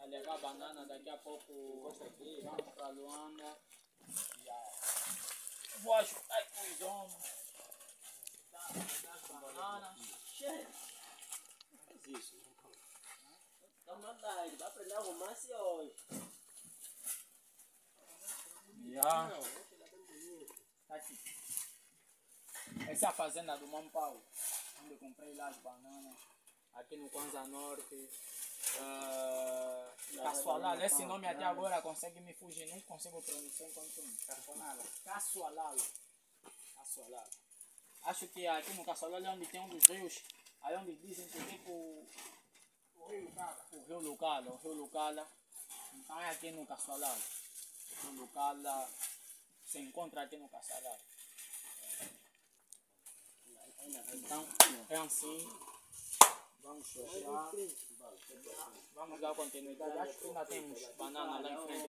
a levar banana, daqui a pouco vamos para Luanda. Vou ajudar com os homens. Das bananas. Cheio. Isso. Então manda ele, vai aprender um romance hoje. Tá aqui. Essa é a fazenda do Mampau, onde eu comprei lá as bananas. Aqui no Kwanza Norte. Caçoalalo, esse nome até agora consegue me fugir, não consigo pronunciar enquanto Caçoalalo. Caçoalalo. Acho que aqui no Caçoalalo é onde tem um dos rios, aí onde dizem que tem o Rio Lucala. Então é aqui no Caçoalalo. O Rio Lucala se encontra aqui no Caçoalalo. Então é assim. Vamos fechar. Vamos dar continuidade. Acho que ainda temos banana lá em frente.